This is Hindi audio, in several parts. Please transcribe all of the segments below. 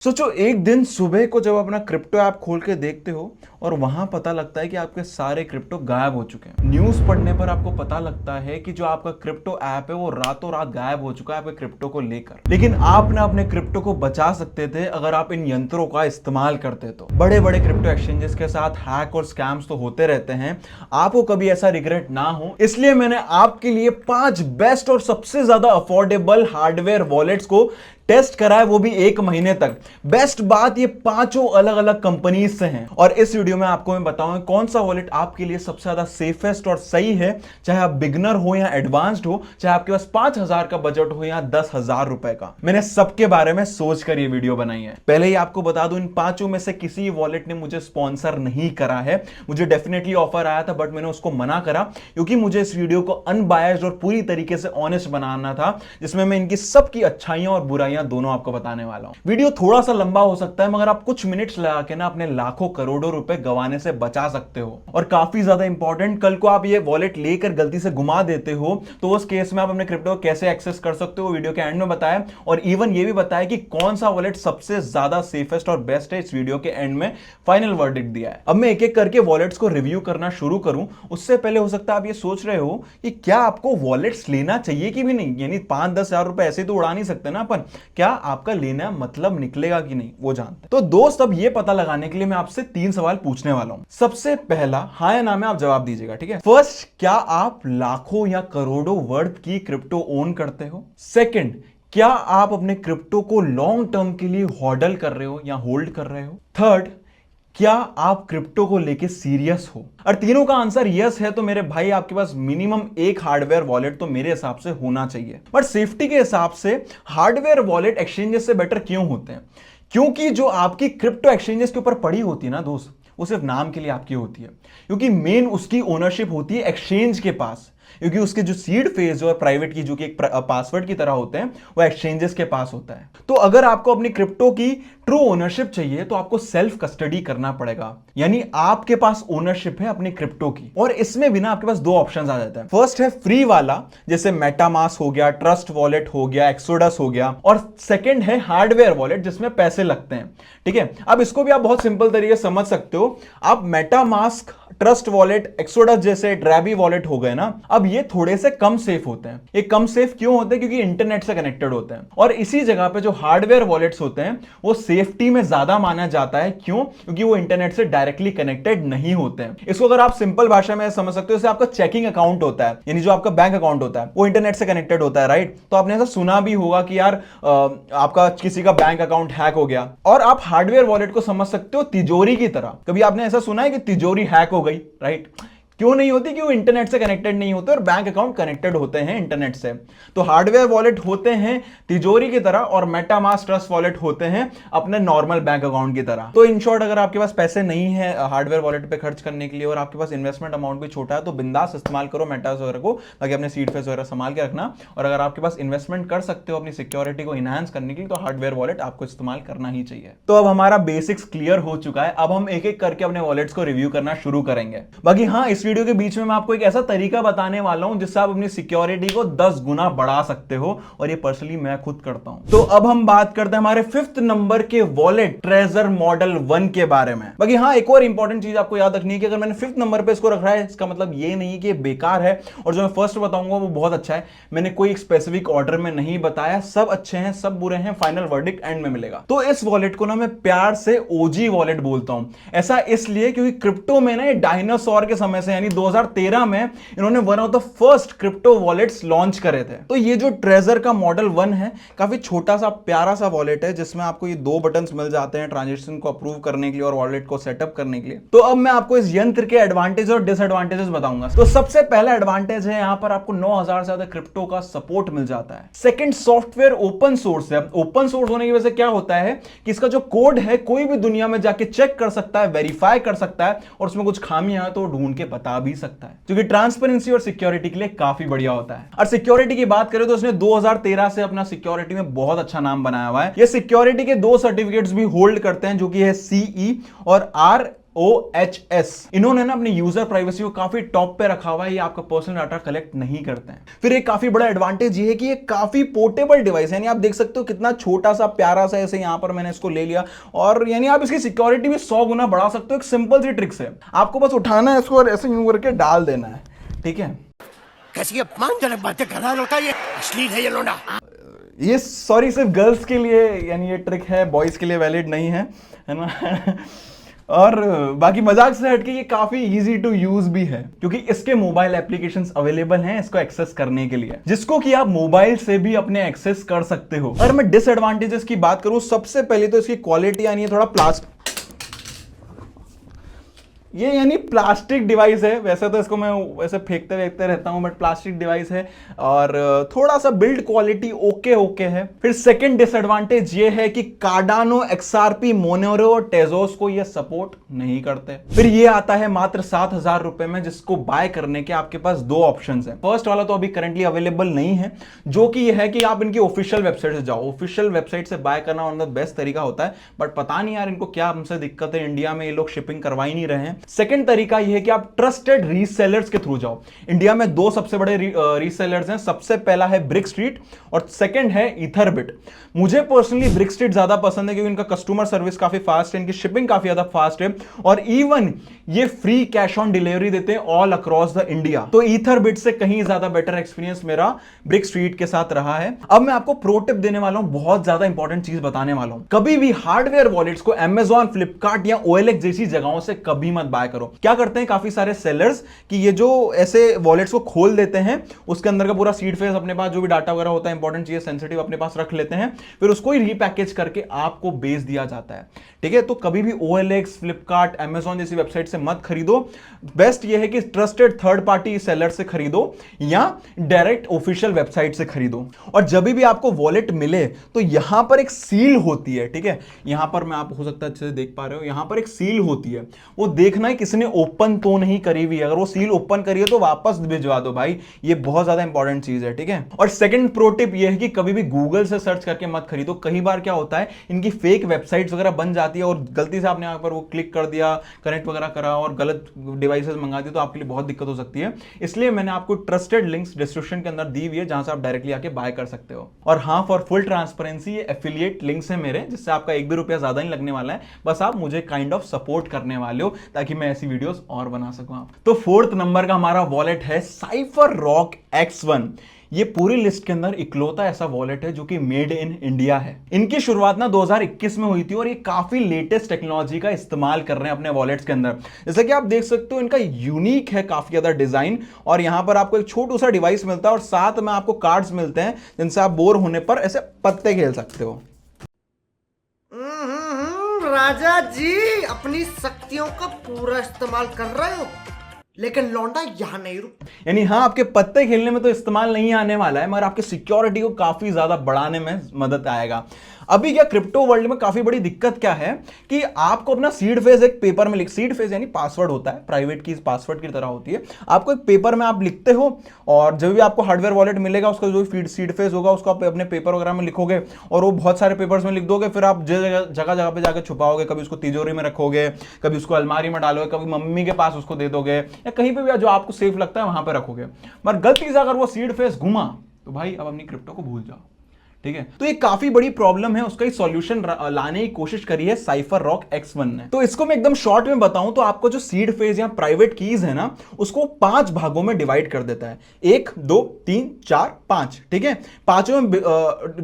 सोचो एक दिन सुबह को जब अपना क्रिप्टो ऐप खोल के देखते हो और वहां पता लगता है कि आपके सारे क्रिप्टो गायब हो चुके हैं। न्यूज पढ़ने पर आपको पता लगता है कि जो आपका क्रिप्टो ऐप है वो रातों रात गायब हो चुका है आपके क्रिप्टो को लेकर। लेकिन आप ना अपने क्रिप्टो को बचा सकते थे अगर आप इन यंत्रों का इस्तेमाल करते। तो बड़े बड़े क्रिप्टो एक्सचेंजेस के साथ हैक और स्कैम्स तो होते रहते हैं, आपको कभी ऐसा रिग्रेट ना हो इसलिए मैंने आपके लिए 5 बेस्ट और सबसे ज्यादा अफोर्डेबल हार्डवेयर वॉलेट्स को टेस्ट कराए, वो भी 1 महीने तक। बेस्ट बात ये पांचों अलग अलग कंपनीज से हैं और इस वीडियो में आपको मैं बताऊंगा कौन सा वॉलेट आपके लिए सबसे ज्यादा सेफेस्ट और सही है, चाहे आप बिगनर हो या एडवांस्ड हो, चाहे आपके पास 5,000 का बजट हो या 10,000 रुपए का। मैंने सबके बारे में सोचकर ये वीडियो बनाई है। पहले ही आपको बता दूं, इन पांचों में से किसी वॉलेट ने मुझे स्पॉन्सर नहीं करा है। मुझे डेफिनेटली ऑफर आया था बट मैंने उसको मना करा क्योंकि मुझे इस वीडियो को अनबायस्ड और पूरी तरीके से ऑनेस्ट बनाना था, जिसमें मैं इनकी सबकी अच्छाइयां और बुराइयां दोनों आपको बताने वाला हूं। वीडियो थोड़ा सा लंबा हो सकता है मगर आप कुछ मिनट्स लगा के ना अपने लाखों करोड़ों रुपए गंवाने से बचा सकते हो। और काफी ज्यादा इंपॉर्टेंट, कल को आप ये वॉलेट लेकर गलती से घुमा देते हो तो उस केस में आप अपने क्रिप्टो कैसे एक्सेस कर सकते हो, वीडियो के एंड में बताया। और इवन ये भी बताया कि कौन सा वॉलेट सबसे ज्यादा सेफेस्ट और बेस्ट है, इस वीडियो के एंड में फाइनल वर्डिक्ट दिया है। अब मैं एक एक करके वॉलेट्स को रिव्यू करना शुरू करूं उससे पहले हो सकता है आप ये सोच रहे हो कि क्या आपको वॉलेट्स लेना चाहिए कि भी नहीं, यानी 5-10 हजार रुपए ऐसे तो उड़ा नहीं सकते ना अपन, क्या आपका लेना मतलब निकलेगा कि नहीं वो जानते। तो दोस्त अब ये पता लगाने के लिए मैं आपसे 3 सवाल पूछने वाला हूं। सबसे पहला हाँ या ना में आप जवाब दीजिएगा, ठीक है। फर्स्ट, क्या आप लाखों या करोड़ों वर्थ की क्रिप्टो ओन करते हो? सेकंड, क्या आप अपने क्रिप्टो को लॉन्ग टर्म के लिए हॉडल कर रहे हो या होल्ड कर रहे हो? थर्ड, क्या आप क्रिप्टो को लेके सीरियस हो? और तीनों का आंसर यस है तो मेरे भाई आपके पास मिनिमम एक हार्डवेयर वॉलेट तो मेरे हिसाब से होना चाहिए। बट सेफ्टी के हिसाब से हार्डवेयर वॉलेट एक्सचेंजेस से बेटर क्यों होते हैं? क्योंकि जो आपकी क्रिप्टो एक्सचेंजेस के ऊपर पड़ी होती है ना दोस्त, वो सिर्फ नाम के लिए आपकी होती है, क्योंकि मेन उसकी ओनरशिप होती है एक्सचेंज के पास। क्योंकि उसके जो सीड फेज और प्राइवेट की जो कि एक पासवर्ड की तरह होते हैं वो एक्सचेंजेस के पास होता है। तो अगर आपको अपनी क्रिप्टो की ट्रू ओनरशिप चाहिए तो आपको सेल्फ कस्टडी करना पड़ेगा, यानी आपके पास ओनरशिप है अपनी क्रिप्टो की। और इसमें भी ना आपके पास 2 ऑप्शंस आ जाते हैं। फर्स्ट है फ्री वाला, जैसे मेटामास्क हो गया, ट्रस्ट वॉलेट हो गया, एक्सोडस हो गया, और सेकंड है हार्डवेयर वॉलेट जिसमें पैसे लगते हैं, ठीक है। अब इसको भी आप बहुत सिंपल तरीके से समझ सकते हो। आप मेटामास्क, ट्रस्ट वॉलेट, एक्सोडस जैसे ड्रैबी वॉलेट हो गए ना, अब ये थोड़े से कम सेफ होते हैं। ये कम सेफ क्यों होते हैं? क्योंकि इंटरनेट से कनेक्टेड होते हैं। और इसी जगह पे जो हार्डवेयर वॉलेट्स होते हैं वो सेफ्टी में ज्यादा माना जाता है। क्यों? क्योंकि वो इंटरनेट से डायरेक्टली कनेक्टेड नहीं होते हैं। इसको अगर आप सिंपल भाषा में समझ सकते हो, जैसे आपका चेकिंग अकाउंट होता है, यानी जो आपका बैंक अकाउंट होता है वो इंटरनेट से कनेक्टेड होता है, राइट। तो आपने ऐसा सुना भी होगा कि यार आपका किसी का बैंक अकाउंट हैक हो गया, और आप हार्डवेयर वॉलेट को समझ सकते हो तिजोरी की तरह। कभी आपने ऐसा सुना है कि तिजोरी हैक हो गई, राइट? क्यों नहीं होती? कि वो इंटरनेट से कनेक्टेड नहीं होते और बैंक अकाउंट कनेक्टेड होते हैं इंटरनेट से। तो हार्डवेयर वॉलेट होते हैं तिजोरी की तरह और मेटामास्क, ट्रस्ट वॉलेट होते हैं अपने नॉर्मल बैंक अकाउंट की तरह। तो इन शॉर्ट, अगर आपके पास पैसे नहीं है हार्डवेयर वॉलेट पे खर्च करने के लिए और आपके पास इन्वेस्टमेंट अमाउंट भी छोटा है तो बिंदास इस्तेमाल करो मेटास वगैरह को, ताकि अपने सीड फेस वगैरह संभाल के रखना। और अगर आपके पास इन्वेस्टमेंट कर सकते हो अपनी सिक्योरिटी को इनहांस करने के लिए तो हार्डवेयर वॉलेट आपको इस्तेमाल करना ही चाहिए। तो अब हमारा बेसिक्स क्लियर हो चुका है। अब हम एक एक करके अपने वॉलेट्स को रिव्यू करना शुरू करेंगे। बाकी हाँ, इस वीडियो के बीच में मैं आपको एक ऐसा तरीका बताने वाला हूं जिससे आप अपनी सिक्योरिटी को 10 गुना बढ़ा सकते हो, और ये पर्सनली मैं खुद करता हूं। तो अब हम बात करते हैं हमारे 5th नंबर के वॉलेट ट्रेजर मॉडल 1 के बारे में। बाकी हाँ, एक और इंपॉर्टेंट चीज आपको याद रखनी है कि अगर मैंने 5th नंबर पे इसको रखा है इसका मतलब ये नहीं कि बेकार है, और जो मैं फर्स्ट बताऊंगा वो बहुत अच्छा है। मैंने कोई स्पेसिफिक ऑर्डर में नहीं बताया, सब अच्छे हैं, सब बुरे हैं, फाइनल वर्डिक्ट एंड में मिलेगा। तो इस वॉलेट को ना मैं प्यार से ओजी वॉलेट बोलता हूं। ऐसा इसलिए क्योंकि क्रिप्टो में ना ये डायनासोर के समय से, यानी 2013 में इन्होंने one of the first crypto wallets launch करे थे। तो ये जो ट्रेजर का मॉडल 1 है, काफी छोटा सा प्यारा सा वॉलेट है जिसमें आपको ये 2 बटन्स मिल जाते हैं ट्रांजैक्शन को अप्रूव करने के लिए और वॉलेट को सेटअप करने के लिए। तो अब मैं आपको इस यंत्र के एडवांटेज और डिसएडवांटेजेस बताऊंगा। तो सबसे पहला एडवांटेज है, यहां पर आपको 9,000 से ज्यादा क्रिप्टो का सपोर्ट मिल जाता है। सेकंड, सॉफ्टवेयर ओपन सोर्स है। ओपन सोर्स होने की वजह से क्या होता है कि इसका जो कोड है कोई भी दुनिया में जाके चेक कर सकता है, वेरीफाई कर सकता है, और उसमें कुछ खामियां हैं तो ढूंढ के बता भी सकता है, जो कि ट्रांसपेरेंसी और सिक्योरिटी के लिए काफी बढ़िया होता है। और सिक्योरिटी की बात करें तो उसने 2013 से अपना सिक्योरिटी में बहुत अच्छा नाम बनाया हुआ है। ये सिक्योरिटी के 2 सर्टिफिकेट्स भी होल्ड करते हैं, जो कि है CE और OHS। इन्होंने ना अपनी यूजर प्राइवेसी को काफी टॉप पे रखा हुआ है, ये आपका पर्सनल डाटा कलेक्ट नहीं करते हैं। फिर एक काफी बड़ा एडवांटेज ये है कि ये काफी पोर्टेबल डिवाइस है, यानी आप देख सकते हो कितना छोटा सा प्यारा सा, ऐसे यहां पर मैंने इसको ले लिया और यानी आप इसकी सिक्योरिटी भी 100 गुना बढ़ा सकते हो। एक सिंपल सी ट्रिक्स है, आपको बस उठाना है इसको और ऐसे यूं करके डाल देना है, ठीक है। कैसी अपमानजनक बातें कर रहा है, ये अश्लील है ये लोंडा। ये सॉरी सिर्फ गर्ल्स के लिए यानी ये ट्रिक है, बॉयज के लिए वैलिड नहीं है ना। और बाकी मजाक से हटके ये काफी इजी टू यूज भी है, क्योंकि इसके मोबाइल एप्लीकेशंस अवेलेबल हैं इसको एक्सेस करने के लिए, जिसको कि आप मोबाइल से भी अपने एक्सेस कर सकते हो। अगर मैं डिसएडवांटेजेस की बात करूं, सबसे पहले तो इसकी क्वालिटी यानी थोड़ा ये यानी प्लास्टिक डिवाइस है। वैसे तो इसको मैं वैसे फेंकते रहता हूं, बट प्लास्टिक डिवाइस है और थोड़ा सा बिल्ड क्वालिटी ओके है। फिर सेकंड डिसएडवांटेज ये है कि कार्डानो, XRP, मोनेरो और टेजोस को ये सपोर्ट नहीं करते। फिर ये आता है मात्र 7,000 रुपए में, जिसको बाय करने के आपके पास दो ऑप्शंस हैं। फर्स्ट वाला तो अभी करंटली अवेलेबल नहीं है, जो कि ये है कि आप इनकी ऑफिशियल वेबसाइट से जाओ। ऑफिशियल वेबसाइट से बाय करना वन ऑफ द बेस्ट तरीका होता है, बट पता नहीं यार इनको क्या हमसे दिक्कत है, इंडिया में ये लोग शिपिंग करवा ही नहीं रहे हैं। सेकंड तरीका यह है कि आप ट्रस्टेड रीसेलर्स के थ्रू जाओ। इंडिया में दो सबसे बड़े रीसेलर्स हैं, सबसे पहला है ब्रिक स्ट्रीट और सेकंड है ईथरबिट। मुझे पर्सनली ब्रिक स्ट्रीट ज्यादा पसंद है, क्योंकि इनका कस्टमर सर्विस काफी फास्ट है, इनकी शिपिंग काफी ज्यादा फास्ट है और इवन ये फ्री कैश ऑन डिलीवरी देते हैं ऑल अक्रॉस द इंडिया। तो ईथरबिट से कहीं ज्यादा बेटर एक्सपीरियंस मेरा ब्रिक स्ट्रीट के साथ रहा है। अब मैं आपको प्रो टिप देने वाला हूं, बहुत ज्यादा इंपॉर्टेंट चीज बताने वाला हूं। कभी भी हार्डवेयर वॉलेट्स को Amazon, फ्लिपकार्ट या OLX जैसी जगहों से कभी मत बाय करो। क्या करते हैं काफी सारे सेलर्स कि ये जो ऐसे वॉलेट्स को खोल देते हैं, उसके अंदर का पूरा सीड फेस अपने पास, जो भी डाटा वगैरह होता है इंपॉर्टेंट चीजें सेंसिटिव अपने पास रख लेते हैं, फिर उसको ही रीपैकेज करके आपको बेच दिया जाता है, ठीक है। तो कभी भी OLX, फ्लिपकार्ट, Amazon जैसी वेबसाइट से मत खरीदो। बेस्ट ये है कि ट्रस्टेड थर्ड पार्टी सेलर से खरीदो या डायरेक्ट ऑफिशियल वेबसाइट से खरीदो। और जब भी आपको वॉलेट मिले तो यहां पर एक सील होती है, ठीक है। यहां पर मैं, आप हो सकता है अच्छे से देख पा रहे हो, यहां पर एक सील होती है, वो देखना है किसने ओपन तो नहीं करी हुई है। अगर वो सील ओपन करी है तो वापस भिजवा दो भाई, ये बहुत ज्यादा इंपॉर्टेंट चीज है, ठीक है। और सेकंड प्रो टिप ये है कि कभी भी गूगल से सर्च करके मत खरीदो। कई बार क्या होता है, इनकी फेक वेबसाइट्स वगैरह बन जाती है और गलती से आपने यहां पर वो क्लिक कर दिया, कनेक्ट वगैरह करा और गलत डिवाइसेस मंगा दी, तो आपके लिए बहुत दिक्कत हो सकती है। इसलिए मैंने आपको ट्रस्टेड लिंक्स डिस्क्रिप्शन के अंदर दी हुई है, जहां से आप डायरेक्टली आके बाय कर सकते हो। और हाँ, फॉर फुल ट्रांसपेरेंसी, ये एफिलिएट लिंक्स है मेरे, जिससे आपका एक भी रुपया ज्यादा नहीं लगने वाला है, बस आप मुझे काइंड ऑफ सपोर्ट करने वाले हो ताकि मैं ऐसी वीडियोस और बना सकूं। तो फोर्थ नंबर का हमारा वॉलेट है साइफर रॉक X1। ये पूरी लिस्ट के अंदर इकलौता ऐसा वॉलेट है जो कि मेड इन इंडिया है। इनकी शुरुआत ना 2021 में हुई थी और ये काफी लेटेस्ट टेक्नोलॉजी का इस्तेमाल कर रहे हैं अपने वॉलेट्स के अंदर। जैसे कि आप देख सकते हो, इनका यूनिक है काफी ज्यादा डिजाइन, और यहां पर आपको एक छोटा सा डिवाइस मिलता है और साथ में आपको कार्ड्स मिलते हैं, जिनसे आप बोर होने पर ऐसे पत्ते खेल सकते हो। राजा जी अपनी शक्तियों का पूरा इस्तेमाल कर रहे हो, लेकिन लौंडा यहां नहीं रुक। यानी हाँ, आपके पत्ते खेलने में तो इस्तेमाल नहीं आने वाला है, मगर आपके सिक्योरिटी को काफी ज्यादा बढ़ाने में मदद आएगा। अभी क्या क्रिप्टो वर्ल्ड में काफी बड़ी दिक्कत क्या है कि आपको अपना सीड फेज एक पेपर में सीड फेज यानी पासवर्ड होता है, प्राइवेट की पासवर्ड की तरह होती है, आपको एक पेपर में आप लिखते हो और जब भी आपको हार्डवेयर वॉलेट मिलेगा, उसका जो सीड फेज होगा उसको आप अपने पेपर वगैरह में लिखोगे और वो बहुत सारे पेपर्स में लिख दोगे। फिर आप जगह जगह पे जाकर छुपाओगे, कभी उसको तिजोरी में रखोगे, कभी उसको अलमारी में डालोगे, कभी मम्मी के पास उसको दे दोगे, या कहीं पे भी जो आपको सेफ लगता है वहां पे रखोगे। मगर गलती से अगर वो सीड फेस घुमा तो भाई अब अपनी क्रिप्टो को भूल जाओ, ठीक है। तो ये काफी बड़ी प्रॉब्लम है, उसका ही सॉल्यूशन लाने की कोशिश करी है साइफर रॉक X1 ने। तो इसको मैं एकदम शॉर्ट में बताऊं तो आपको जो सीड फेज या प्राइवेट कीज है ना, उसको 5 भागों में डिवाइड कर देता है। 1, 2, 3, 4, 5, ठीक है, पांचों में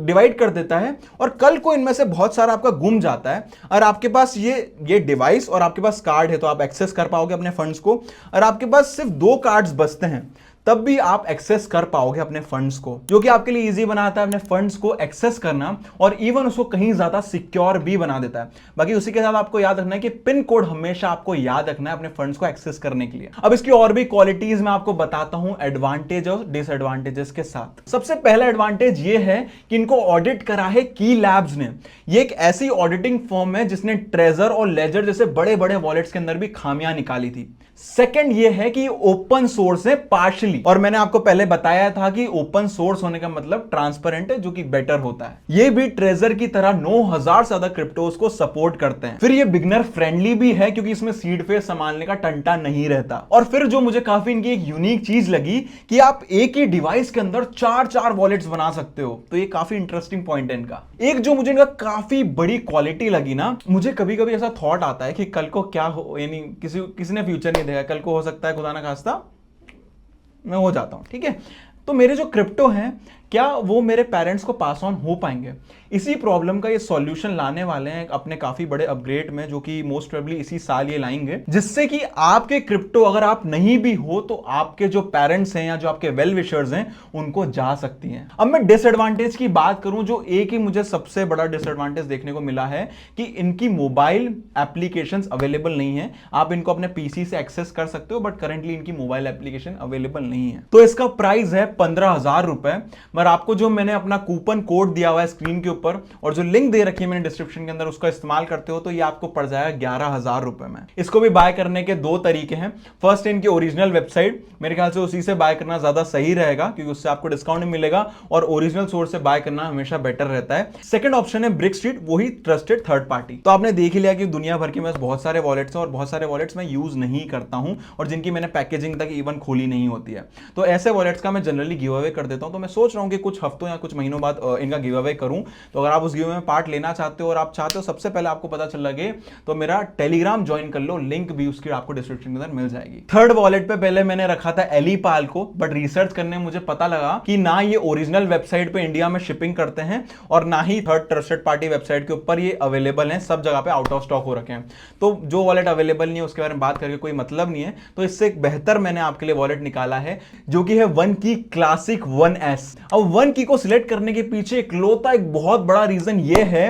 डिवाइड कर देता है। और कल को इनमें से बहुत सारा आपका गुम जाता है और आपके पास ये डिवाइस और आपके पास कार्ड है, तो आप एक्सेस कर पाओगे अपने फंड्स को। और आपके पास सिर्फ 2 कार्ड्स बचते हैं, तब भी आप एक्सेस कर पाओगे अपने फंड्स को, जो कि आपके लिए इजी बनाता है अपने फंड्स को एक्सेस करना, और इवन उसको कहीं ज्यादा सिक्योर भी बना देता है। बाकी उसी के साथ आपको याद रखना है कि पिन कोड हमेशा आपको याद रखना है अपने फंड्स को एक्सेस करने के लिए। अब इसकी और भी क्वालिटीज मैं आपको बताता हूं एडवांटेज और डिसएडवांटेजेस के साथ। सबसे पहला एडवांटेज ये है कि इनको ऑडिट करा है की लैब्स ने। ये एक ऐसी ऑडिटिंग फर्म है जिसने ट्रेजर और लेजर जैसे बड़े बड़े वॉलेट्स के अंदर भी खामियां निकाली थी। सेकंड ये है कि ओपन सोर्स है पार्शियली, फ्रीली। और मैंने आपको पहले बताया था कि ओपन सोर्स होने का मतलब ट्रांसपेरेंट है, जो कि बेटर होता है। ये भी ट्रेजर की तरह 9000 से ज्यादा क्रिप्टोस को सपोर्ट करते हैं। फिर ये बिगनर फ्रेंडली भी है क्योंकि इसमें सीड फेज संभालने का टंटा नहीं रहता। और फिर जो मुझे काफी इनकी एक यूनिक चीज लगी कि आप एक ही डिवाइस के अंदर चार वॉलेट्स बना सकते हो, तो ये काफी इंटरेस्टिंग पॉइंट है इनका। एक जो मुझे इनका काफी बड़ी क्वालिटी लगी ना, मुझे कभी कभी ऐसा थॉट आता है कि कल को क्या हो, यानी किसी ने फ्यूचर नहीं देखा, कल को हो सकता है खुदा ना खास्ता मैं हो जाता हूं, ठीक है, तो मेरे जो क्रिप्टो हैं क्या वो मेरे पेरेंट्स को पास ऑन हो पाएंगे? इसी प्रॉब्लम का ये सॉल्यूशन लाने वाले हैं अपने काफी बड़े अपग्रेड में, जो कि मोस्ट प्रोबेबली इसी साल ये लाएंगे, जिससे कि आपके क्रिप्टो अगर आप नहीं भी हो तो आपके जो पेरेंट्स हैं या जो आपके वेल विशर्स हैं उनको जा सकती हैं। अब मैं डिसएडवांटेज की बात करूं, जो एक ही मुझे सबसे बड़ा डिसएडवांटेज देखने को मिला है कि इनकी मोबाइल एप्लीकेशंस अवेलेबल नहीं है। आप इनको अपने पीसी से एक्सेस कर सकते हो, बट करंटली इनकी मोबाइल एप्लीकेशन अवेलेबल नहीं है। तो इसका प्राइस है 15,000 रुपए। मगर आपको जो मैंने अपना कूपन कोड दिया हुआ है स्क्रीन के ऊपर और जो लिंक दे रखी है मैंने डिस्क्रिप्शन के अंदर, उसका इस्तेमाल करते हो तो ये आपको पड़ जाएगा 11,000 रुपए में। इसको भी बाय करने के दो तरीके हैं। फर्स्ट, इनकी ओरिजिनल वेबसाइट, मेरे ख्याल से उसी से बाय करना ज्यादा सही रहेगा क्योंकि उससे आपको डिस्काउंट मिलेगा और ओरिजिनल सोर्स से बाय करना हमेशा बेटर रहता है। सेकंड ऑप्शन है ब्रिक स्ट्रीट, वही ट्रस्टेड थर्ड पार्टी। तो आपने देख ही लिया कि दुनिया भर के में बहुत सारे वॉलेट्स हैं और बहुत सारे वॉलेट्स मैं यूज नहीं करता हूं और जिनकी मैंने पैकेजिंग तक इवन खोली नहीं होती है। तो ऐसे वॉलेट्स का मैं जनरली गिव अवे कर देता हूं। तो मैं सोच रहा हूं कि कुछ हफ्तों या कुछ महीनों बाद इनका गिव अवे करूं। तो अगर आप उस गिव अवे में पार्ट लेना चाहते हो और आप चाहते हो सबसे पहले आपको पता चल लगे तो मेरा टेलीग्राम ज्वाइन कर लो, लिंक भी उसकी आपको डिस्क्रिप्शन के अंदर मिल जाएगी। थर्ड वॉलेट पे पहले मैंने रखा था एलीपाल को, बट रिसर्च करने में मुझे पता लगा कि ना ये ओरिजिनल वेबसाइट पे इंडिया में शिपिंग करते हैं और ना ही थर्ड ट्रस्टेड पार्टी वेबसाइट के ऊपर ये अवेलेबल है। सब जगह पे आउट ऑफ स्टॉक हो रखे हैं। तो जो वॉलेट अवेलेबल नहीं है उसके बारे में बात करके कोई मतलब नहीं है। तो इससे एक बेहतर मैंने आपके लिए वॉलेट निकाला है जो कि है वन की क्लासिक 1S। अब वन की को सिलेक्ट करने के पीछे इकलौता एक बहुत बड़ा रीजन ये है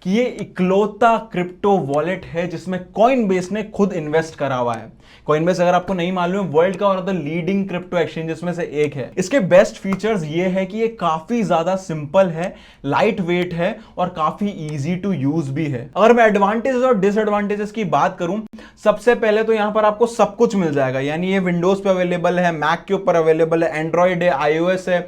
कि ये इकलौता क्रिप्टो वॉलेट है जिसमें कॉइनबेस ने खुद इन्वेस्ट करा हुआ है। कॉइनबेस अगर आपको नहीं मालूम है वर्ल्ड का one of the leading crypto exchanges में से एक है। इसके बेस्ट फीचर्स ये है कि ये काफी ज्यादा सिंपल है, लाइट वेट है और काफी इजी टू यूज भी है। अगर मैं एडवांटेजेस और डिसएडवांटेजेस की बात करूं, सबसे पहले तो यहां पर आपको सब कुछ मिल जाएगा, यानी ये विंडोज पे अवेलेबल है, मैक के ऊपर अवेलेबल है, एंड्रॉइड है, iOS है,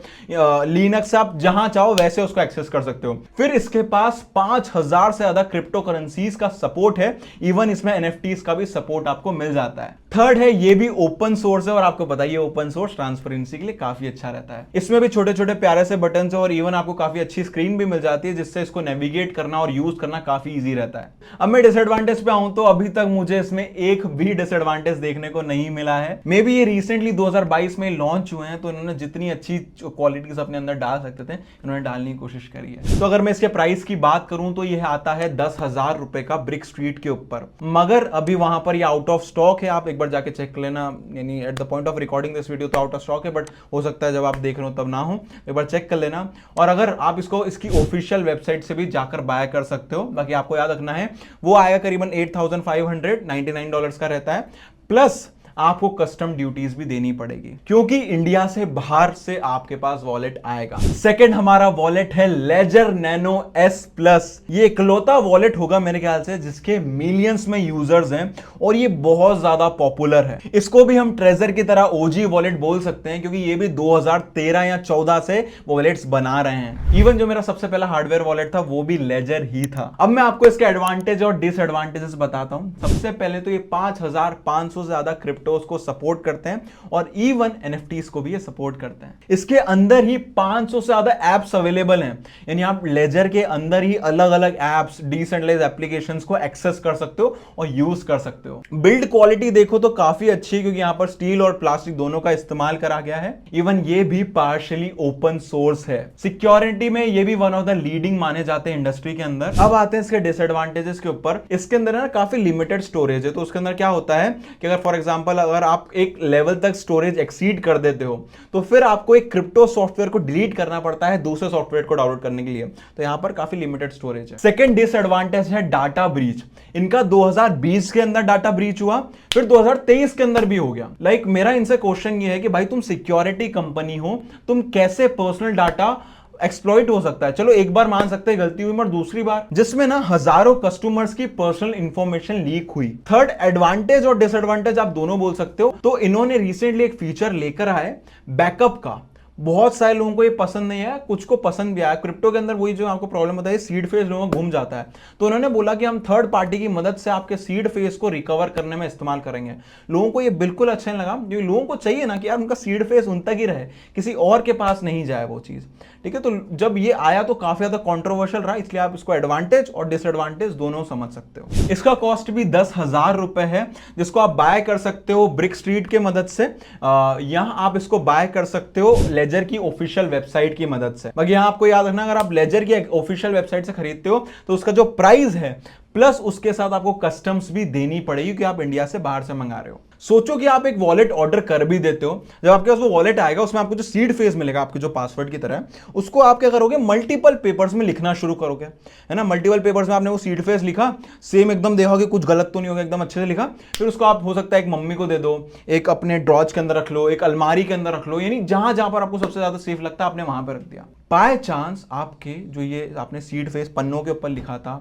लिनक्स, आप जहां चाहो वैसे उसको एक्सेस कर सकते हो। फिर इसके पास 5000 से ज्यादा क्रिप्टो करेंसीज का सपोर्ट है, इवन इसमें एनएफटीज का भी सपोर्ट आपको मिल जाता है। थर्ड है ये भी ओपन सोर्स है और आपको पता है ओपन सोर्स ट्रांसपेरेंसी के लिए काफी अच्छा रहता है। इसमें भी छोटे छोटे प्यारे से बटन है और इवन आपको काफी अच्छी स्क्रीन भी मिल जाती है जिससे इसको नेविगेट करना और यूज करना काफी इजी रहता है। अब मैं डिसएडवांटेज पे आऊं तो अभी तक मुझे इसमें एक भी डिसएडवांटेज देखने को नहीं मिला है। मे बी ये रिसेंटली 2022 में लॉन्च हुए हैं तो इन्होंने जितनी अच्छी क्वालिटीज अपने अंदर डाल सकते थे इन्होंने डालने की कोशिश करी है। तो अगर मैं इसके प्राइस की बात करूं तो यह आता है 10,000 रुपए का ब्रिक स्ट्रीट के ऊपर, मगर अभी वहां पर ये आउट ऑफ स्टॉक है। आप एक बार जाके चेक कर लेना, यानी at the point of recording this video तो आउट ऑफ स्टॉक है, बट हो सकता है जब आप देख रहे हो तब ना हो, एक बार चेक कर लेना। और अगर आप इसको इसकी ऑफिशियल वेबसाइट से भी जाकर बाय कर सकते हो। बाकी आपको याद रखना है वो आएगा करीबन $8,599 का रहता है, प्लस आपको कस्टम ड्यूटीज भी देनी पड़ेगी क्योंकि इंडिया से बाहर से आपके पास वॉलेट आएगा। सेकंड हमारा वॉलेट है लेजर नैनो S प्लस। ये इकलौता वॉलेट होगा मेरे ख्याल से जिसके मिलियंस में यूजर्स हैं और ये बहुत ज्यादा पॉपुलर है। इसको भी हम ट्रेजर की तरह ओजी वॉलेट बोल सकते हैं क्योंकि ये भी 2013 या 14 से वॉलेट्स बना रहे हैं। इवन जो मेरा सबसे पहला हार्डवेयर वॉलेट था वो भी लेजर ही था। अब मैं आपको इसके एडवांटेज और डिसएडवांटेजेस बताता हूं। सबसे पहले तो ये 5500 से ज्यादा को सपोर्ट करते हैं और इवन एनएफटीज को भी ये सपोर्ट करते हैं। इसके अंदर ही 500 से ज्यादा एप्स अवेलेबल हैं, यानी आप लेजर के अंदर ही अलग अलग एप्स, डिसेंट्रलाइज्ड एप्लीकेशंस को एक्सेस कर सकते हो और यूज कर सकते हो। बिल्ड क्वालिटी देखो तो काफी अच्छी है क्योंकि यहां पर स्टील और प्लास्टिक दोनों का इस्तेमाल करा गया है। इवन ये भी पार्शियली ओपन सोर्स है। सिक्योरिटी में ये भी वन ऑफ द लीडिंग माने जाते हैं इंडस्ट्री के अंदर। अब आते हैं इसके डिसएडवांटेजेस के ऊपर। इसके अंदर ना काफी लिमिटेड स्टोरेज है, तो उसके अंदर क्या होता है कि अगर फॉर एग्जांपल अगर आप एक लेवल तक स्टोरेज एक्सीड कर देते हो तो फिर आपको एक क्रिप्टो सॉफ्टवेयर को डिलीट करना पड़ता है दूसरे सॉफ्टवेयर को डाउनलोड करने के लिए। तो यहां पर काफी लिमिटेड स्टोरेज है। सेकंड डिसएडवांटेज है डाटा ब्रीच। इनका 2020 के अंदर डाटा ब्रीच हुआ, फिर 2023 के अंदर भी हो गया। मेरा इनसे क्वेश्चन ये है कि भाई तुम सिक्योरिटी कंपनी हो, तुम कैसे पर्सनल डाटा एक्सप्लॉइट हो सकता है। चलो एक बार मान सकते हैं गलती हुई, मगर दूसरी बार जिसमें ना हजारों कस्टमर्स की पर्सनल इंफॉर्मेशन लीक हुई। थर्ड, एडवांटेज और डिसएडवांटेज आप दोनों बोल सकते हो। तो इन्होंने रिसेंटली एक फीचर लेकर आए बैकअप का। बहुत सारे लोगों को ये पसंद नहीं आया, कुछ को पसंद भी आया। क्रिप्टो के अंदर वही जो आपको प्रॉब्लम होता है, सीड फेज लोगों को घूम जाता है। तो उन्होंने बोला कि हम थर्ड पार्टी की मदद से आपके सीड फेज को रिकवर करने में इस्तेमाल करेंगे। लोगों को ये बिल्कुल अच्छा नहीं लगा, क्योंकि लोगों को चाहिए ना कि यार उनका सीड फेज उन तक ही रहे, किसी और के पास नहीं जाए वो चीज। ठीक है, तो जब ये आया तो काफी ज्यादा कॉन्ट्रोवर्शियल रहा, इसलिए आप इसको एडवांटेज और डिसएडवांटेज दोनों समझ सकते हो। इसका कॉस्ट भी 10,000 रुपए है, जिसको आप बाय कर सकते हो ब्रिक स्ट्रीट के मदद से। यहां आप इसको बाय कर सकते हो लेजर की ऑफिशियल वेबसाइट की मदद से। बाकी यहां आपको याद रखना, अगर आप लेजर की ऑफिशियल वेबसाइट से खरीदते हो तो उसका जो प्राइस है प्लस उसके साथ आपको कस्टम्स भी देनी पड़ेगी, क्योंकि आप इंडिया से बाहर से मंगा रहे हो। सोचो कि आप एक वॉलेट ऑर्डर कर भी देते हो, जब आपके पास वो वॉलेट आएगा उसमें आपको जो सीड फेज मिलेगा आपके जो पासवर्ड की तरह, उसको आप क्या करोगे, मल्टीपल पेपर्स में लिखना शुरू करोगे, है ना। मल्टीपल पेपर्स में आपने वो सीड फेज लिखा, सेम एकदम देखा कि कुछ गलत तो नहीं होगा, एकदम अच्छे से लिखा। फिर उसको आप हो सकता है एक मम्मी को दे दो, एक अपने ड्रॉज के अंदर रख लो, एक अलमारी के अंदर रख लो, यानी जहां जहां पर आपको सबसे ज्यादा सेफ लगता है आपने वहां पर रख दिया। बाय चांस आपके जो ये आपने सीड फेज पन्नों के ऊपर लिखा था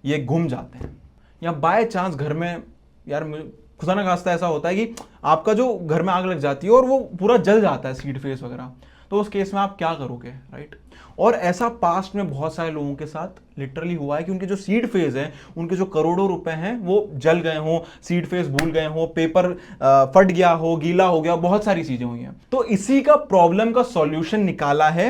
ये घूम जाते हैं, या बाय चांस घर में यार खुदा ना खास्ता ऐसा होता है कि आपका जो घर में आग लग जाती है और वो पूरा जल जाता है सीड फेस वगैरह, तो उस केस में आप क्या करोगे, राइट। और ऐसा पास्ट में बहुत सारे लोगों के साथ लिटरली हुआ है कि उनके जो सीड फेज है, उनके जो करोड़ों रुपए हैं वो जल गए हों, सीड फेज भूल गए हों, पेपर फट गया हो, गीला हो गया, बहुत सारी चीजें हुई हैं। तो इसी का प्रॉब्लम का सॉल्यूशन निकाला है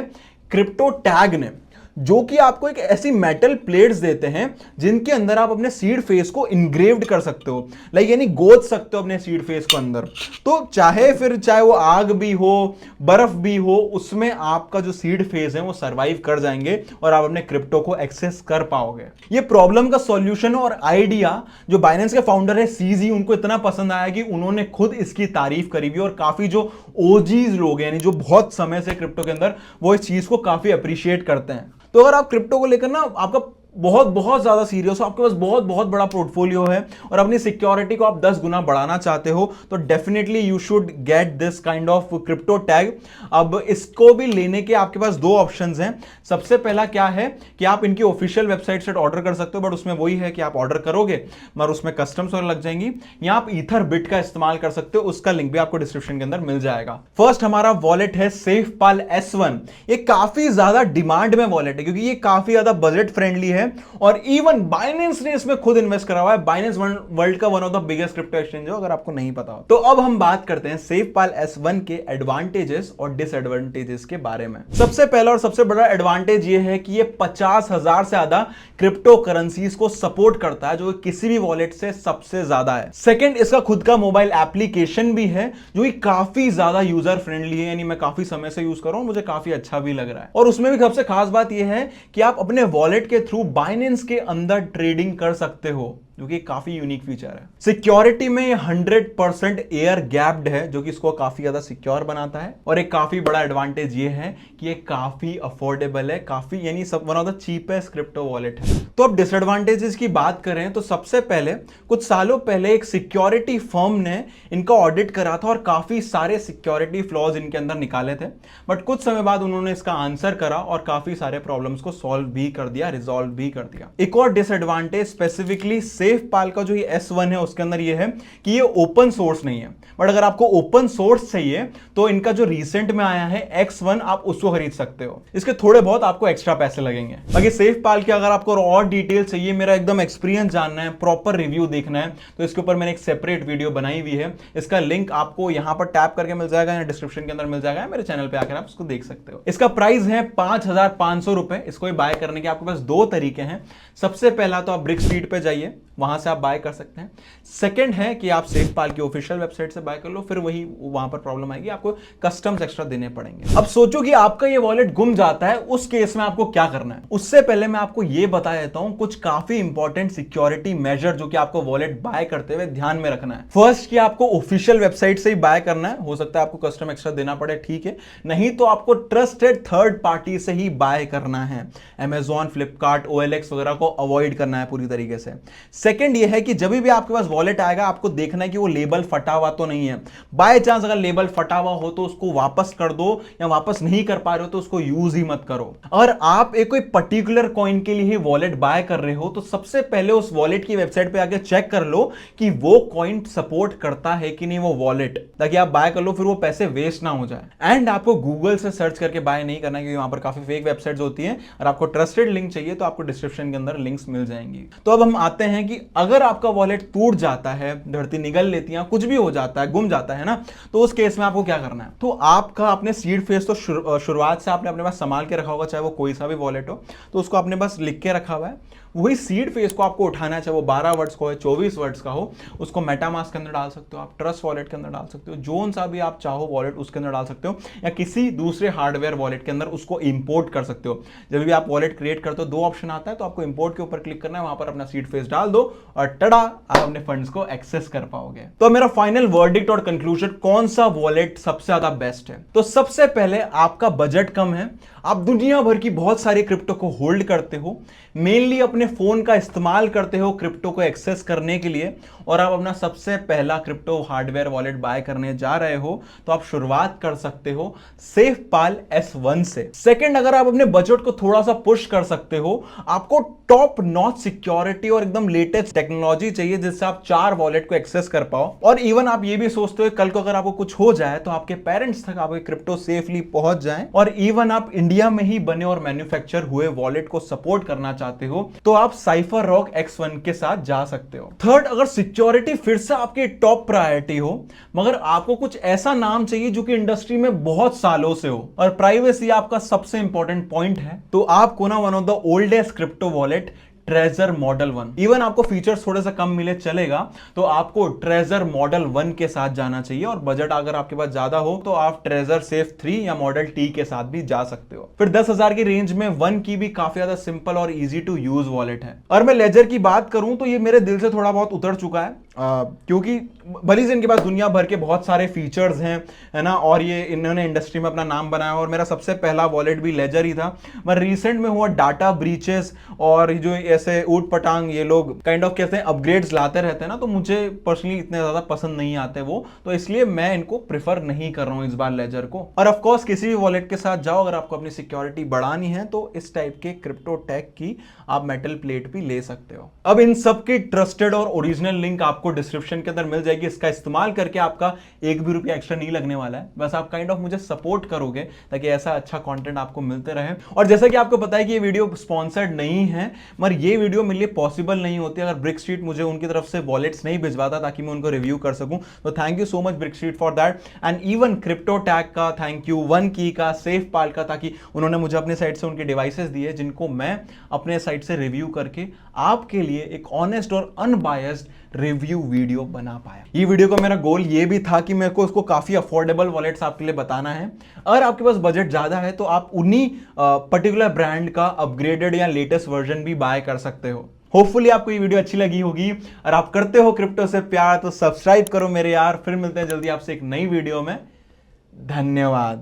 क्रिप्टो टैग ने, जो कि आपको एक ऐसी मेटल प्लेट्स देते हैं जिनके अंदर आप अपने सीड फेस को इंग्रेव्ड कर सकते हो, लाइक यानी गोद सकते हो अपने सीड फेस को अंदर। तो चाहे वो आग भी हो, बर्फ भी हो, उसमें आपका जो सीड फेस है वो सरवाइव कर जाएंगे और आप अपने क्रिप्टो को एक्सेस कर पाओगे। ये प्रॉब्लम का सॉल्यूशन और आइडिया जो बाइनेंस के फाउंडर है सीजी, उनको इतना पसंद आया कि उन्होंने खुद इसकी तारीफ करी भी, और काफी जो ओजीज लोग हैं यानी जो बहुत समय से क्रिप्टो के अंदर, वो इस चीज को काफी अप्रिशिएट करते हैं। तो अगर आप क्रिप्टो को लेकर ना आपका बहुत ज्यादा सीरियस हो, आपके पास बहुत बड़ा पोर्टफोलियो है और अपनी सिक्योरिटी को आप 10 गुना बढ़ाना चाहते हो, तो definitely you should get this kind of crypto tag. अब इसको भी लेने के आपके पास दो ऑप्शंस हैं। सबसे पहला क्या है कि आप इनकी ऑफिशियल वेबसाइट से ऑर्डर कर सकते हो, बट उसमें वही है कि आप ऑर्डर करोगे मगर उसमें कस्टम्स और लग जाएंगी। या आप ईथर बिट का इस्तेमाल कर सकते हो, उसका लिंक भी आपको डिस्क्रिप्शन के अंदर मिल जाएगा। फर्स्ट हमारा वॉलेट है SafePal S1। ये काफी ज्यादा डिमांड में वॉलेट है क्योंकि ये काफी ज्यादा बजट फ्रेंडली है, और इवन बाइनेंस ने इसमें खुद इन्वेस्ट करा हुआ है। बाइनेंस वर्ल्ड का one of the biggest crypto exchange हो, अगर आपको नहीं पता हो। तो अब हम बात करते हैं SafePal S1 के एडवांटेजेस और डिसएडवांटेजेस के बारे में। सबसे पहला और सबसे बड़ा एडवांटेज ये है कि ये 50,000 से ज्यादा क्रिप्टो करेंसीज को सपोर्ट करता है, जो किसी भी वॉलेट से सबसे ज्यादा है। सेकंड, इसका खुद का मोबाइल एप्लीकेशन भी है जो कि काफी ज्यादा यूजर फ्रेंडली है, यानी मैं काफी समय से यूज कर रहा हूं, मुझे काफी अच्छा भी लग रहा है। और उसमें भी सबसे खास बात यह है कि आप अपने वॉलेट के थ्रू बाइनेंस के अंदर ट्रेडिंग कर सकते हो, जो कि काफी यूनिक फीचर है। सिक्योरिटी में 100% एयर गैप्ड है, जो कि इसको काफी ज्यादा सिक्योर बनाता है। और एक काफी बड़ा एडवांटेज ये है कि ये काफी अफोर्डेबल है, काफी यानी सब one of the cheapest crypto wallet है। तो अब डिसएडवांटेजेस की बात करें तो सबसे पहले कुछ सालों पहले एक सिक्योरिटी फर्म ने इनका ऑडिट करा था और काफी सारे सिक्योरिटी फ्लॉज इनके अंदर निकाले थे, बट कुछ समय बाद उन्होंने इसका आंसर करा और काफी सारे प्रॉब्लम्स को सॉल्व भी कर दिया, रिजॉल्व भी कर दिया। एक और डिसएडवांटेज स्पेसिफिकली SafePal का जो ये S1 है उसके अंदर ये है कि ये ओपन सोर्स नहीं है, बट अगर आपको ओपन सोर्स चाहिए तो इनका जो रिसेंट में आया है X1, आप उसको खरीद सकते हो। इसके थोड़े बहुत आपको एक्स्ट्रा पैसे लगेंगे। बाकी SafePal के अगर आपको और डिटेल चाहिए, मेरा एकदम एक्सपीरियंस जानना है, प्रॉपर रिव्यू देखना है, तो इसके ऊपर मैंने एक सेपरेट वीडियो बनाई हुई है। इसका लिंक आपको यहां पर टैप करके मिल जाएगा या डिस्क्रिप्शन के अंदर मिल जाएगा, मेरे चैनल पे आकर आप उसको देख सकते हो। इसका प्राइस है 5,500 रुपए। इसको बाय करने के आपके पास दो तरीके हैं। सबसे पहला तो आप ब्रिक स्ट्रीट पे जाइए, वहां से आप बाय कर सकते हैं। सेकंड है कि आप SafePal की ऑफिशियल वेबसाइट से बाय कर लो, फिर वही वहां पर प्रॉब्लम आएगी, आपको कस्टम्स एक्स्ट्रा देने पड़ेंगे। अब सोचो कि आपका ये वॉलेट गुम जाता है, उस केस में आपको क्या करना है। उससे पहले मैं आपको ये बता देता हूं कुछ काफी इंपॉर्टेंट सिक्योरिटी मेजर जो कि आपको वॉलेट बाय करते हुए ध्यान में रखना है। फर्स्ट कि आपको ऑफिशियल वेबसाइट से ही बाय करना है। हो सकता है आपको कस्टम एक्स्ट्रा देना पड़े, ठीक है, नहीं तो आपको ट्रस्टेड थर्ड पार्टी से ही बाय करना है। Amazon, Flipkart, OLX वगैरह को अवॉइड करना है पूरी तरीके से। सेकंड ये है कि जब भी आपके पास वॉलेट आएगा आपको देखना है कि वो लेबल फटा हुआ तो नहीं है। बाय चांस अगर लेबल फटा हुआ हो तो उसको वापस कर दो, या वापस नहीं कर पा रहे हो तो उसको यूज ही मत करो। अगर आप एक कोई पर्टिकुलर कॉइन के लिए ही वॉलेट बाय कर रहे हो तो सबसे पहले उस वॉलेट की वेबसाइट पे आके चेक कर लो कि वो कॉइन सपोर्ट करता है कि नहीं वो वॉलेट, ताकि आप बाय कर लो, फिर वो पैसे वेस्ट ना हो जाए। एंड आपको गूगल से सर्च करके बाय नहीं करना, क्योंकि वहां पर काफी फेक वेबसाइट्स होती हैं। और आपको ट्रस्टेड लिंक चाहिए तो आपको डिस्क्रिप्शन के अंदर लिंक्स मिल जाएंगी। तो अब हम आते हैं कि अगर आपका वॉलेट टूट जाता है, धरती निगल लेती है, कुछ भी हो जाता है, गुम जाता है ना, तो उस केस में आपको क्या करना है? तो आपका अपने सीड फेस तो शुरुआत से आपने अपने पास संभाल के रखा होगा, चाहे वो कोई सा भी वॉलेट हो, तो उसको आपने बस लिख के रखा हुआ है। वही सीड फेस को आपको उठाना है, चाहे वो 12 वर्ड्स का हो, 24 वर्ड्स का हो, उसको मेटामास्क के अंदर डाल सकते हो, आप ट्रस्ट वॉलेट के अंदर डाल सकते हो, जोन सा भी आप चाहो वॉलेट उसके अंदर डाल सकते हो, या किसी दूसरे हार्डवेयर वॉलेट के अंदर उसको इंपोर्ट कर सकते हो। जब भी आप वॉलेट क्रिएट करते हो 2 ऑप्शन आता है, तो आपको इंपोर्ट के ऊपर क्लिक करना है, वहां पर अपना सीड फेस डाल दो और टड़ा, आप अपने फंड्स को एक्सेस कर पाओगे। तो मेरा फाइनल वर्डिक्ट और कंक्लूजन, कौन सा वॉलेट सबसे ज्यादा बेस्ट है? तो सबसे पहले आपका बजट कम है, आप दुनिया भर की बहुत सारी क्रिप्टो को होल्ड करते हो, मेनली अपने फोन का इस्तेमाल करते हो क्रिप्टो को एक्सेस करने के लिए, और आप अपना सबसे पहला क्रिप्टो हार्डवेयर वॉलेट बाय करने जा रहे हो, तो आप शुरुआत कर सकते हो सेफपाल S1 से। सेकंड, अगर आप अपने बजट को थोड़ा सा पुश कर सकते हो, आपको टॉप नॉच सिक्योरिटी और एकदम लेटेस्ट टेक्नोलॉजी चाहिए जिससे आप 4 वॉलेट को एक्सेस कर पाओ, और इवन आप ये भी सोचते हो कल को अगर आपको कुछ हो जाए तो आपके पेरेंट्स तक आपके क्रिप्टो सेफली पहुंच जाए, और इवन आप इंडिया में ही बने और मैन्युफैक्चर हुए वॉलेट को सपोर्ट करना चाहते हो, तो आप साइफर रॉक X1 के साथ जा सकते हो। थर्ड, अगर सिक्योरिटी फिर से आपकी टॉप प्रायोरिटी हो, मगर आपको कुछ ऐसा नाम चाहिए जो कि इंडस्ट्री में बहुत सालों से हो, और प्राइवेसी आपका सबसे इंपॉर्टेंट पॉइंट है, तो आपको ना one of the oldest crypto wallet treasure model 1, even आपको फीचर्स थोड़े सा कम मिले चलेगा, तो आपको ट्रेजर मॉडल 1 के साथ जाना चाहिए। और बजट अगर आपके पास ज्यादा हो तो आप ट्रेजर सेफ 3 या मॉडल T के साथ भी जा सकते हो। फिर 10,000 की रेंज में 1 की भी काफी ज्यादा सिंपल और इजी टू यूज वॉलेट है। और मैं लेजर की बात करूं तो ये मेरे दिल से थोड़ा बहुत उतर चुका है, क्योंकि भली से इनके पास दुनिया भर के बहुत सारे फीचर्स हैं, है ना, और ये इन्होंने इंडस्ट्री में अपना नाम बनाया, और मेरा सबसे पहला वॉलेट भी लेजर ही था। मगर रिसेंट में हुआ डाटा ब्रीचेस और जो ऐसे ऊट पटांग ये लोग काइंड ऑफ कहते हैं अपग्रेड्स लाते रहते हैं ना, तो मुझे पर्सनली इतने ज्यादा पसंद नहीं आते वो, तो इसलिए मैं इनको प्रेफर नहीं कर रहा हूं इस बार लेजर को। और ऑफ कोर्स किसी भी वॉलेट के साथ जाओ, अगर आपको अपनी सिक्योरिटी बढ़ानी है तो इस टाइप के क्रिप्टो टैग की आप मेटल प्लेट भी ले सकते हो। अब इन सब की ट्रस्टेड और ओरिजिनल लिंक आपको डिस्क्रिप्शन के अंदर मिल जाएगी। इसका इस्तेमाल करके आपका 1 भी रुपया एक्स्ट्रा नहीं लगने वाला है, बस आप काइंड ऑफ मुझे सपोर्ट करोगे ताकि ऐसा अच्छा कंटेंट आपको मिलते रहे। और जैसा कि आपको पता है कि ये वीडियो स्पॉन्सर्ड नहीं है, मगर ये वीडियो मेरे लिए पॉसिबल नहीं होती अगर ब्रिक स्ट्रीट मुझे उनकी तरफ से वॉलेट्स नहीं भिजवाता ताकि मैं उनको रिव्यू कर सकूं। तो thank you so much brick street for that, and even crypto tag का थैंक यू, 1 की का, सेफपाल का, ताकि उन्होंने मुझे अपने साइड से उनके डिवाइसेस दिए जिनको मैं अपने साइड से रिव्यू करके आपके लिए एक ऑनेस्ट और अनबायस्ड रिव्यू वीडियो बना पाया। ये वीडियो का मेरा गोल ये भी था कि मेरे को इसको काफी अफोर्डेबल वॉलेट्स आपके लिए बताना है। अगर आपके पास बजट ज्यादा है तो आप उन्हीं पर्टिकुलर ब्रांड का अपग्रेडेड या लेटेस्ट वर्जन भी बाय कर सकते हो। होपफुली आपको ये वीडियो अच्छी लगी होगी, और आप करते हो क्रिप्टो से प्यार तो सब्सक्राइब करो मेरे यार। फिर मिलते हैं जल्दी आपसे एक नई वीडियो में। धन्यवाद।